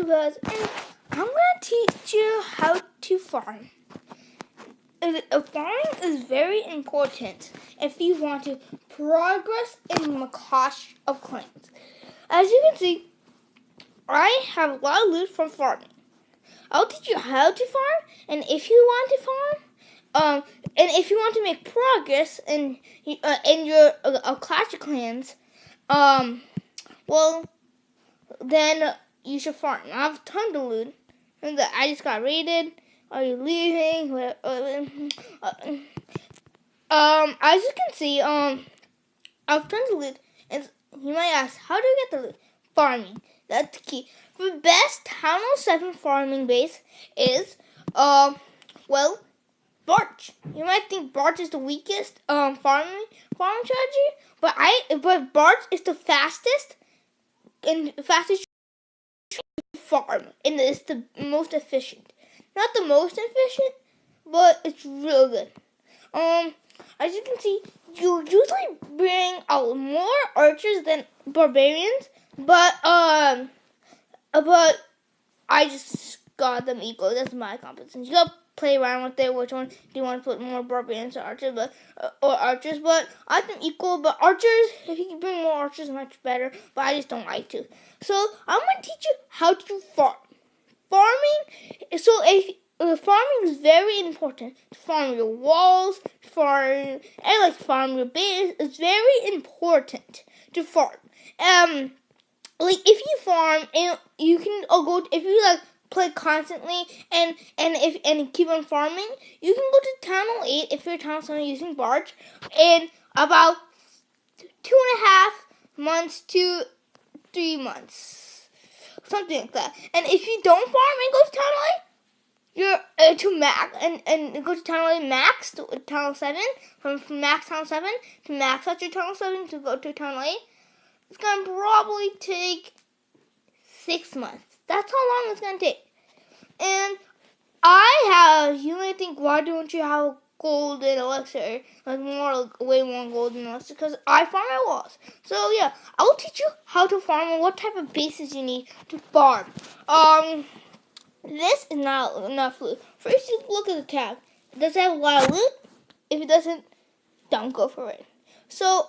Buzz, and I'm going to teach you how to farm. Farming is very important if you want to progress in Clash of Clans. As you can see, I have a lot of loot from farming. I'll teach you how to farm, and if you want to farm, and if you want to make progress in your Clash of Clans, well, then you should farm. I have tons of loot, and I just got raided. Are you leaving? As you can see, I have tons of loot, and you might ask, how do you get the loot? Farming. That's the key. The best Town 07 farming base is, Barch. You might think Barch is the weakest farming strategy, but Barch is the fastest farm, and it's the most efficient. Not the most efficient, but it's real good. As you can see, you usually bring out more archers than barbarians, but I just got them equal. That's my competition. You gotta play around with it. Which one do you want to put more barbarians or archers? But I think equal. But archers, if you can bring more archers, much better. But I just don't like to. So I'm gonna teach you how to farm. Farming is very important. To farm your walls, farm your base. It's very important to farm. If you farm and you can if you play constantly and keep on farming, you can go to Town 08 if you're Town 7 using Barch in about 2.5 months to 3 months, something like that. And if you don't farm and go to Town 08, you're to max and go to Town 08 max to Town 7, from max Town 7 to max at your Town 7 to go to Town 8. It's going to probably take 6 months. That's how long it's going to take. And you might think, why don't you have gold and elixir? Way more gold and elixir, because I farm my walls. So yeah, I will teach you how to farm and what type of bases you need to farm. This is not enough loot. First, you look at the tab. Does it have a lot of loot? If it doesn't, don't go for it. So,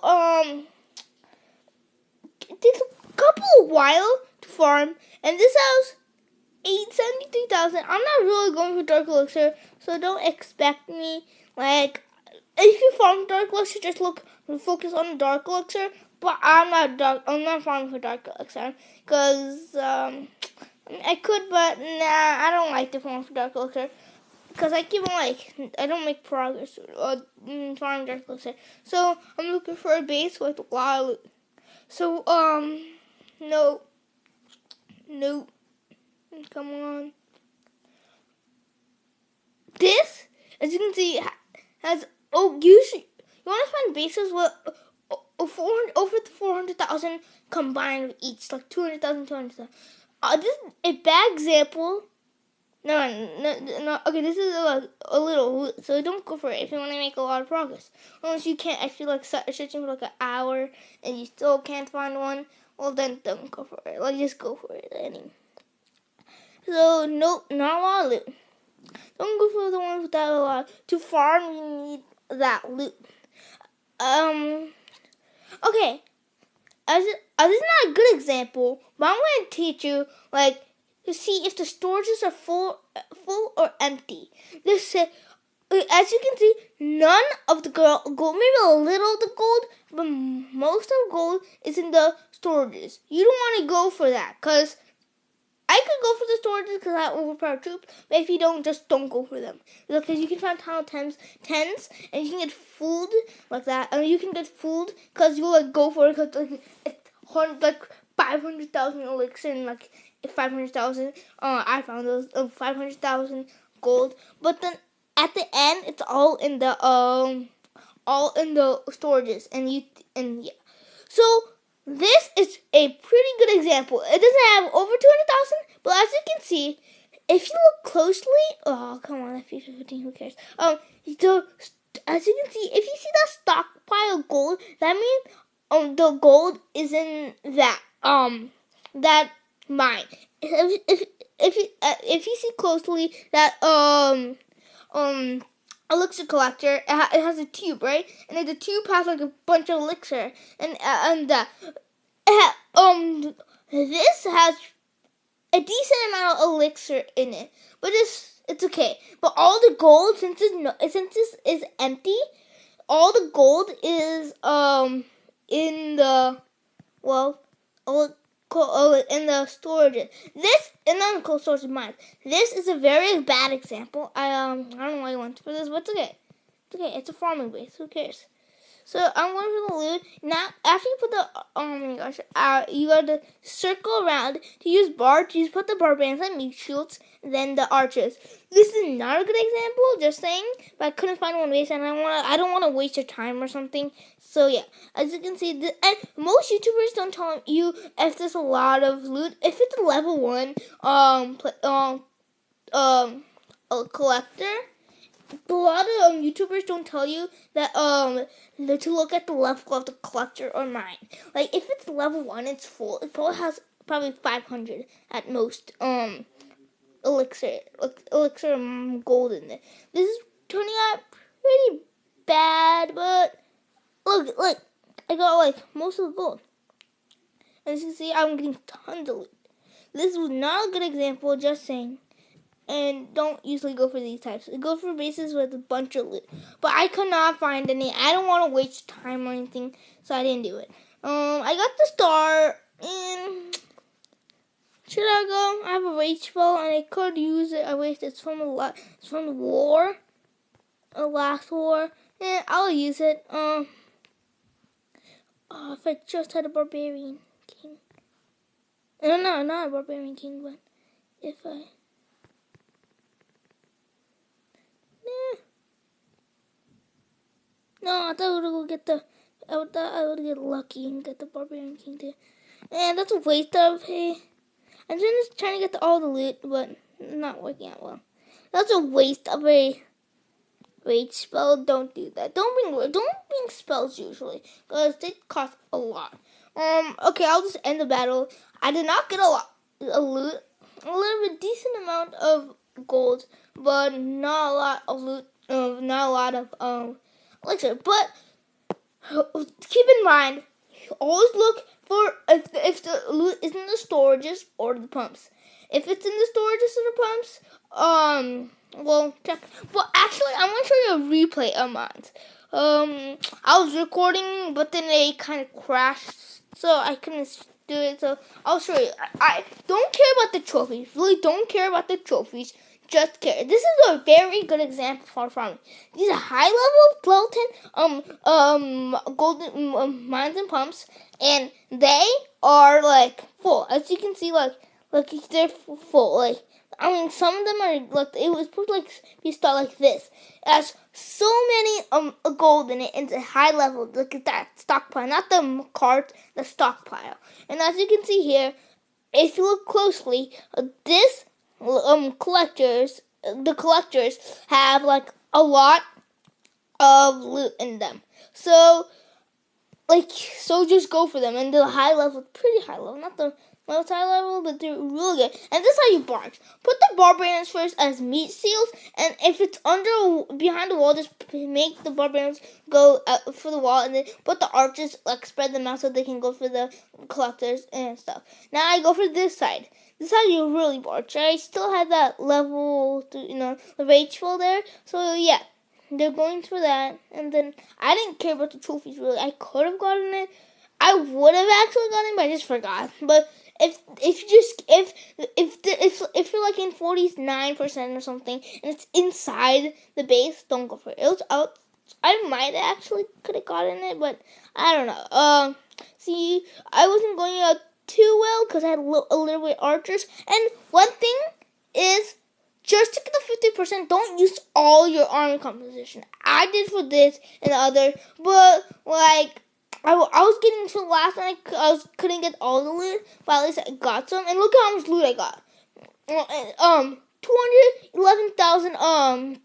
it takes a couple of while to farm, and this house 873,000. I'm not really going for dark elixir, so don't expect me if you farm dark elixir, just focus on the dark elixir. But I'm not farming for dark elixir because I could, but nah, I don't like to farm for dark elixir because I keep on I don't make progress farming dark elixir. So I'm looking for a base with a lot of loot. So no, come on. This, as you can see, has usually you want to find bases with over 400,000 combined with each, like 200,000, 200,000. This is a bad example. No. Okay, this is a little, so don't go for it if you want to make a lot of progress. Unless you can't actually start searching for an hour and you still can't find one, well then don't go for it. Just go for it anyway. So nope, not a lot of loot. Don't go for the ones without a lot. To farm, you need that loot. Okay. This is not a good example, but I'm going to teach you, to see if the storages are full or empty. As you can see, none of the gold, maybe a little of the gold, but most of the gold is in the storages. You don't want to go for that, because I could go for the storages because I have overpowered troops, but if you don't, just don't go for them. Because you can find Town 10s, and you can get fooled like that. And you can get fooled because you go for it because it's 500,000 elixir and 500,000. I found those 500,000 gold, but then at the end it's all in the storages, and yeah. So this is a pretty good example. It doesn't have over 200,000, but as you can see, if you look closely, oh come on, F15, who cares? So as you can see, if you see that stockpile of gold, that means the gold is in that mine. if you see closely that elixir collector, it has a tube, right? And then the tube has like a bunch of elixir, and this has a decent amount of elixir in it, but it's okay. But all the gold, since this is empty, all the gold is in the in the storage. This and then the cold storage of mines. This is a very bad example. I don't know why you went for this, but it's okay. It's okay. It's a farming base. Who cares? So I'm going for the loot. Now, after you put the you got to circle around to use barbs. You put the barbarians and meat shields, then the archers. This is not a good example, just saying. But I couldn't find one base, and I don't want to waste your time or something. So yeah, as you can see, and most YouTubers don't tell you if there's a lot of loot. If it's a level 1 a collector. A lot of YouTubers don't tell you that to look at the level of the collector or mine. Like if it's level 1, it's full. It probably has 500 at most elixir gold in it. This is turning out pretty bad, but look, I got like most of the gold. And as you can see, I'm getting tons of loot. This was not a good example, just saying. And don't usually go for these types. Go for bases with a bunch of loot. But I could not find any. I don't want to waste time or anything, so I didn't do it. I got the star, and should I go? I have a rage spell, and I could use it. I wasted. It's from the war, the last war, and I'll use it. If I just had a barbarian king. No, not a barbarian king, but if I. No, I thought I would get get lucky and get the barbarian king too. And that's a waste of I'm just trying to get all the loot, but not working out well. That's a waste of a rage spell. Don't do that. Don't bring spells usually, because they cost a lot. Okay, I'll just end the battle. I did not get a loot, a little bit decent amount of gold, but not a lot of loot. Not a lot of elixir. But keep in mind, always look for if the loot is in the storages or the pumps. If it's in the storages or the pumps, well, check. Well, actually, I'm gonna show you a replay of mine. I was recording, but then they kind of crashed, so I couldn't do it. So I'll show you. I don't care about the trophies. Really, don't care about the trophies. Just care. This is a very good example for farming. These are high level, level 10 golden mines and pumps, and they are like full. As you can see, like they're full. Like I mean, some of them are like it was put like you start like this. It has so many gold in it. It's a high level. Look at that stockpile, not the cart, the stockpile. And as you can see here, if you look closely, this. The collectors have like a lot of loot in them. So just go for them. And the high level, pretty high level, not the most high level, but they're really good. And this is how you barge. Put the barbarians first as meat seals, and if it's behind the wall, just make the barbarians go for the wall, and then put the archers, like spread them out so they can go for the collectors and stuff. Now I go for this side. This is how you really barge. I still have that level, the rage spell there. So yeah, they're going for that. And then I didn't care about the trophies really. I could have gotten it. I would have actually gotten it, but I just forgot. But if you're like in 49% or something, and it's inside the base, don't go for it. It was out. I might actually could have gotten it, but I don't know. See, I wasn't going out too well because I had a little bit archers. And one thing is, just to get the 50%, don't use all your army composition. I did for this and the other, but like I was getting to the last and I couldn't get all the loot, but at least I got some. And look how much loot I got. 211,000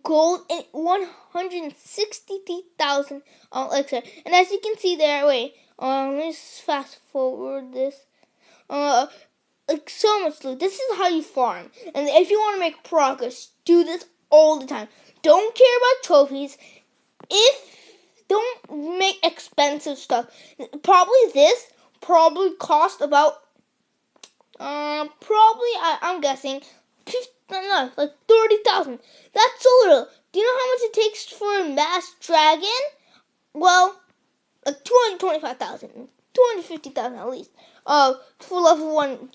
gold and 163,000 elixir. And as you can see there, wait. Let me just fast forward this. like so much loot. This is how you farm. And if you want to make progress, do this all the time. Don't care about trophies. Don't make expensive stuff. Probably cost about I'm guessing like 30,000. That's so little. Do you know how much it takes for a mass dragon? Well, like 225,000, 250,000 at least. For level 1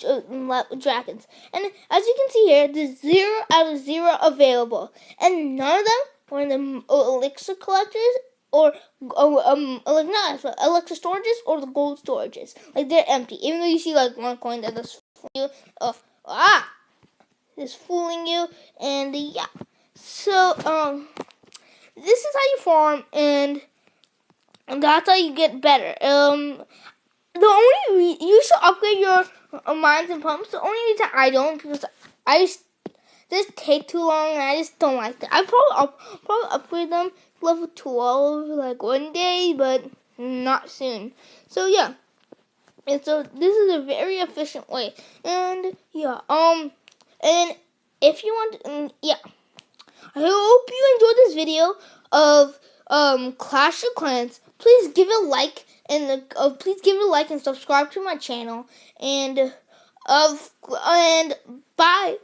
dragons. And as you can see here, there's 0 out of 0 available. And none of them were in the elixir collectors or like not elixir storages or the gold storages. Like they're empty. Even though you see like one coin that is fooling you. Is fooling you. And yeah. So this is how you farm, and that's how you get better. You should upgrade your mines and pumps. The only reason I don't, because I just take too long, and I just don't like that. I'll probably upgrade them to level 12 like one day, but not soon. So yeah, and so this is a very efficient way. And yeah, and if you want, I hope you enjoyed this video of Clash of Clans. Please give it a like and subscribe to my channel, and bye.